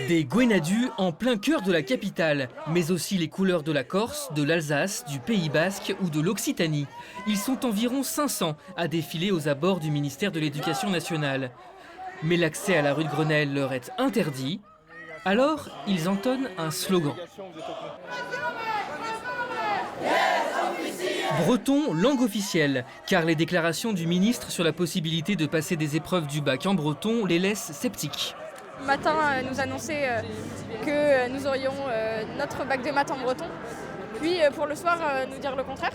Des Gwenadus en plein cœur de la capitale, mais aussi les couleurs de la Corse, de l'Alsace, du Pays Basque ou de l'Occitanie. Ils sont environ 500 à défiler aux abords du ministère de l'Éducation nationale. Mais l'accès à la rue de Grenelle leur est interdit. Alors, ils entonnent un slogan. Breton, langue officielle, car les déclarations du ministre sur la possibilité de passer des épreuves du bac en breton les laissent sceptiques. Ce matin, nous annonçait que nous aurions notre bac de maths en breton, puis pour le soir, nous dire le contraire,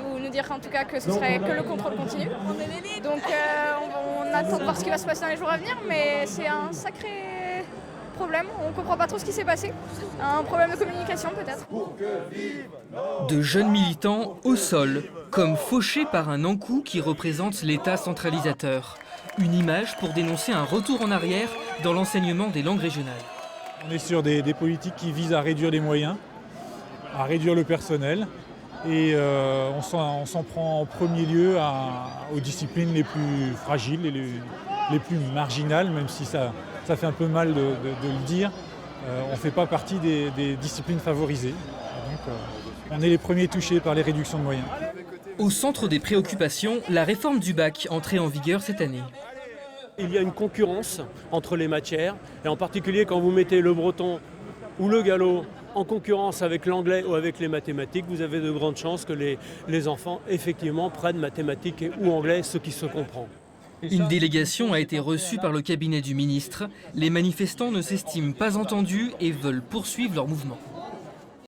ou nous dire en tout cas que ce serait que le contrôle continu. Donc on attend de voir ce qui va se passer dans les jours à venir, mais c'est un sacré problème, on ne comprend pas trop ce qui s'est passé, un problème de communication peut-être. De jeunes militants au sol, comme fauchés par un encou qui représente l'État centralisateur. Une image pour dénoncer un retour en arrière dans l'enseignement des langues régionales. On est sur des politiques qui visent à réduire les moyens, à réduire le personnel et on s'en prend en premier lieu aux disciplines les plus fragiles et les plus marginales, même si ça fait un peu mal de le dire. On ne fait pas partie des disciplines favorisées. Donc, on est les premiers touchés par les réductions de moyens. Au centre des préoccupations, la réforme du bac, entrée en vigueur cette année. Il y a une concurrence entre les matières, et en particulier quand vous mettez le breton ou le gallo en concurrence avec l'anglais ou avec les mathématiques, vous avez de grandes chances que les enfants effectivement prennent mathématiques ou anglais, ce qui se comprend. Une délégation a été reçue par le cabinet du ministre. Les manifestants ne s'estiment pas entendus et veulent poursuivre leur mouvement.